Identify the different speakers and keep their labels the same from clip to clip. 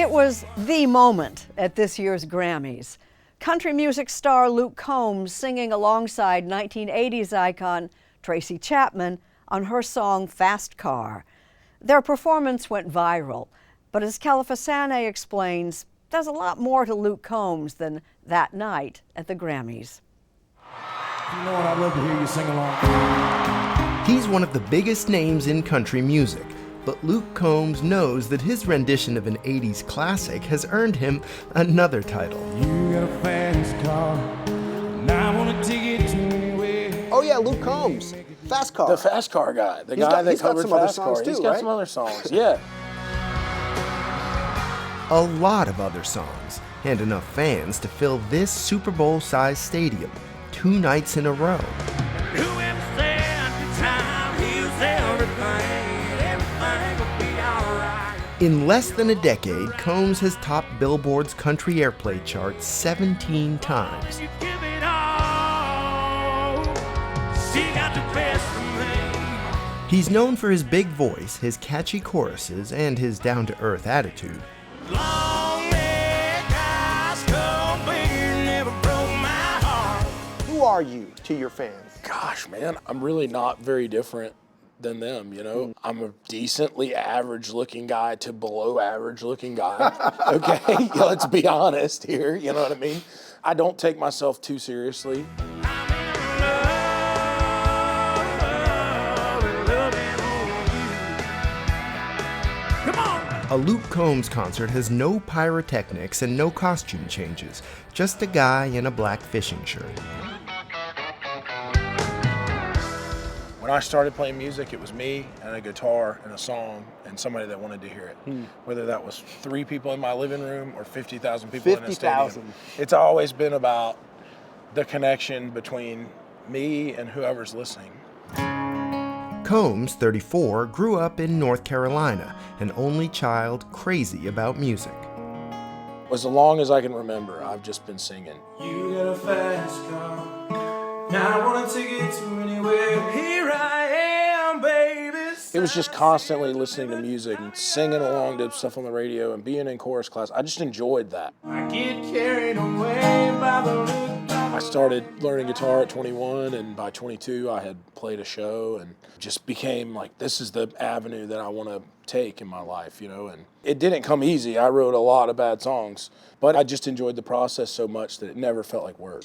Speaker 1: It was the moment at this year's Grammys. Country music star Luke Combs singing alongside 1980s icon Tracy Chapman on her song Fast Car. Their performance went viral, but as Kelefa Sanneh explains, there's a lot more to Luke Combs than that night at the Grammys.
Speaker 2: You know what, I'd love to hear you sing along.
Speaker 3: He's one of the biggest names in country music, but Luke Combs knows that his rendition of an 80s classic has earned him another title.
Speaker 2: You got a fast car, and I want to take it to anywhere.
Speaker 4: Oh yeah, Luke Combs, Fast Car.
Speaker 5: The Fast Car guy, the guy that covered Fast Car. He's got some other songs, yeah.
Speaker 3: A lot of other songs, and enough fans to fill this Super Bowl-sized stadium 2 nights in a row. In less than a decade, Combs has topped Billboard's country airplay chart 17 times. He's known for his big voice, his catchy choruses, and his down-to-earth attitude.
Speaker 4: Who are you to your fans?
Speaker 5: Gosh, man, I'm really not very different than them, you know? I'm a decently average-looking guy to below-average-looking guy, okay? Let's be honest here, you know what I mean? I don't take myself too seriously.
Speaker 3: A Luke Combs concert has no pyrotechnics and no costume changes, just a guy in a black fishing shirt.
Speaker 5: When I started playing music, it was me and a guitar and a song and somebody that wanted to hear it. Whether that was 3 people in my living room or 50,000 people in a stadium. It's always been about the connection between me and whoever's listening.
Speaker 3: Combs, 34, grew up in North Carolina, an only child crazy about music.
Speaker 5: As long as I can remember, I've just been singing.
Speaker 2: You got a fast car, now I want to take it to anywhere. Here I am, baby.
Speaker 5: It was just constantly listening to music and singing along to stuff on the radio and being in chorus class. I just enjoyed that.
Speaker 2: I get carried away by the look.
Speaker 5: I started learning guitar at 21, and by 22 I had played a show and just became like, this is the avenue that I want to take in my life, you know. And it didn't come easy. I wrote a lot of bad songs, but I just enjoyed the process so much that it never felt like work.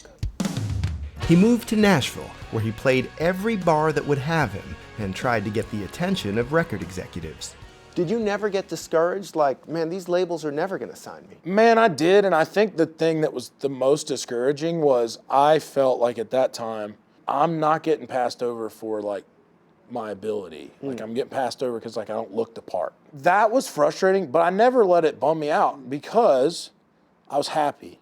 Speaker 3: He moved to Nashville, where he played every bar that would have him and tried to get the attention of record executives.
Speaker 4: Did you never get discouraged? Like, man, these labels are never going to sign me.
Speaker 5: Man, I did, and I think the thing that was the most discouraging was I felt like at that time, I'm not getting passed over for like my ability. Like I'm getting passed over because like I don't look the part. That was frustrating, but I never let it bum me out because I was happy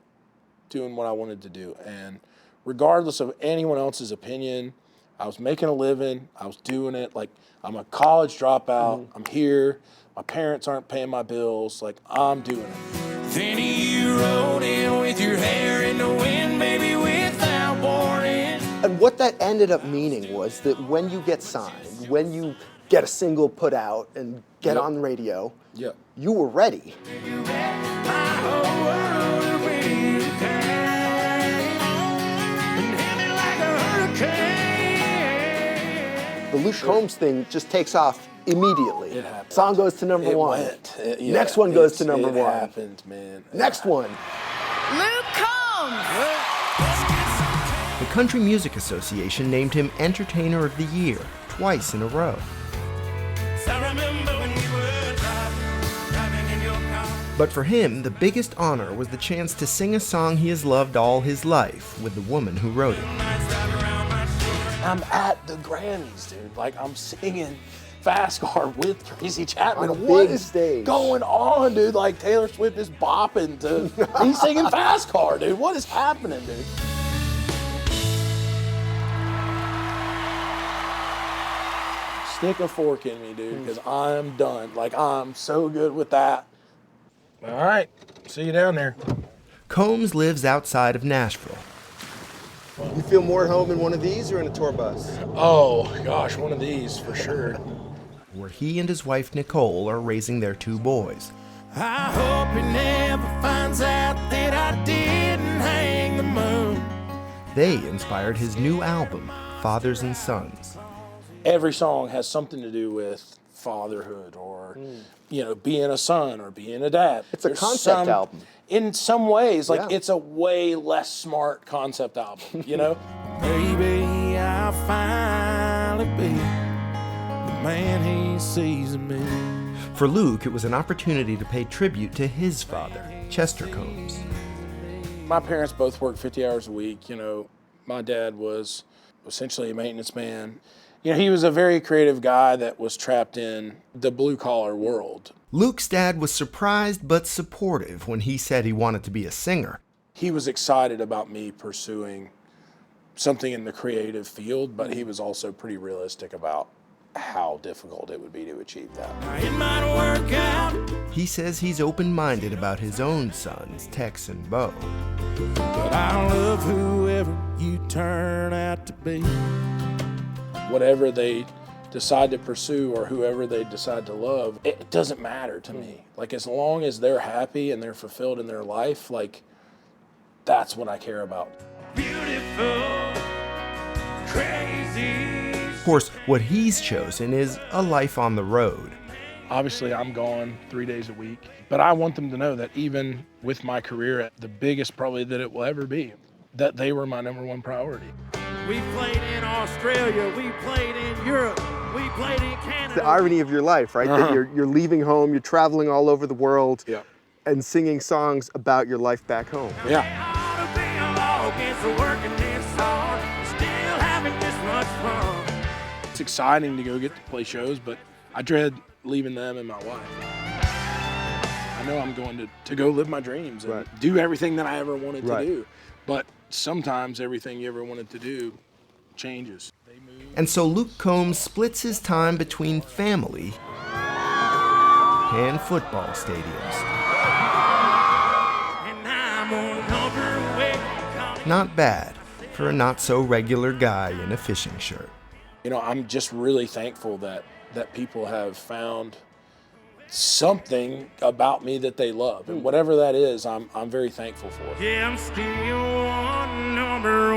Speaker 5: doing what I wanted to do. And regardless of anyone else's opinion, I was making a living, I was doing it. Like, I'm a college dropout, I'm here, my parents aren't paying my bills, like, I'm doing it.
Speaker 2: Then you rode in with your hair in the wind, baby, without warning.
Speaker 4: And what that ended up meaning was that when you get signed, when you get a single put out and get on the radio, you were ready. The Luke Combs thing just takes off immediately.
Speaker 5: It happened.
Speaker 4: Song goes to number 1. Next one goes to number 1.
Speaker 5: It happened, man.
Speaker 4: Next one.
Speaker 1: Luke Combs!
Speaker 3: The Country Music Association named him Entertainer of the Year twice in a row. But for him, the biggest honor was the chance to sing a song he has loved all his life with the woman who wrote it.
Speaker 5: I'm at the Grammys, dude. Like, I'm singing Fast Car with Tracy Chapman.
Speaker 4: On a
Speaker 5: What
Speaker 4: big
Speaker 5: is
Speaker 4: stage.
Speaker 5: going on, dude? Like, Taylor Swift is bopping to... He's singing Fast Car, dude. What is happening, dude? Stick a fork in me, dude, because I'm done. Like, I'm so good with that. All right. See you down there.
Speaker 3: Combs lives outside of Nashville.
Speaker 4: You feel more at home in one of these or in a tour bus?
Speaker 5: Oh, gosh, one of these for sure.
Speaker 3: Where he and his wife Nicole are raising their 2 boys.
Speaker 2: I hope he never finds out that I didn't hang the moon.
Speaker 3: They inspired his new album, Fathers and Sons.
Speaker 5: Every song has something to do with fatherhood or, being a son or being a dad.
Speaker 4: It's a concept album.
Speaker 5: In some ways,
Speaker 4: Yeah.
Speaker 5: it's a way less smart concept album,
Speaker 2: Maybe I'll finally be the man he sees in me.
Speaker 3: For Luke, it was an opportunity to pay tribute to his father, Chester Combs.
Speaker 5: My parents both worked 50 hours a week. My dad was essentially a maintenance man. He was a very creative guy that was trapped in the blue-collar world.
Speaker 3: Luke's dad was surprised but supportive when he said he wanted to be a singer.
Speaker 5: He was excited about me pursuing something in the creative field, but he was also pretty realistic about how difficult it would be to achieve that.
Speaker 2: It might work out,
Speaker 3: He says he's open-minded about his own sons, Tex and Bo.
Speaker 2: but I'll love whoever you turn out to be.
Speaker 5: Whatever they decide to pursue or whoever they decide to love, it doesn't matter to me. As long as they're happy and they're fulfilled in their life, that's what I care about.
Speaker 2: Beautiful, crazy.
Speaker 3: Of course, what he's chosen is a life on the road.
Speaker 5: Obviously, I'm gone 3 days a week, but I want them to know that even with my career, the biggest probably that it will ever be, that they were my number one priority.
Speaker 2: We played in Australia, we played in Europe, we played in Canada.
Speaker 4: The irony of your life, right? That you're leaving home, you're traveling all over the world,
Speaker 5: Yeah.
Speaker 4: and singing songs about your life back home.
Speaker 5: Yeah.
Speaker 2: Ought to be a law against the working this hard, still having this much fun.
Speaker 5: It's exciting to go get to play shows, but I dread leaving them and my wife. I know I'm going to go live my dreams and do everything that I ever wanted to do. But sometimes everything you ever wanted to do changes.
Speaker 3: And so Luke Combs splits his time between family and football stadiums.
Speaker 2: And I'm on number way.
Speaker 3: Not bad for a not-so-regular guy in a fishing shirt.
Speaker 5: I'm just really thankful that people have found something about me that they love. And whatever that is, I'm very thankful for.
Speaker 2: Yeah, I'm still on number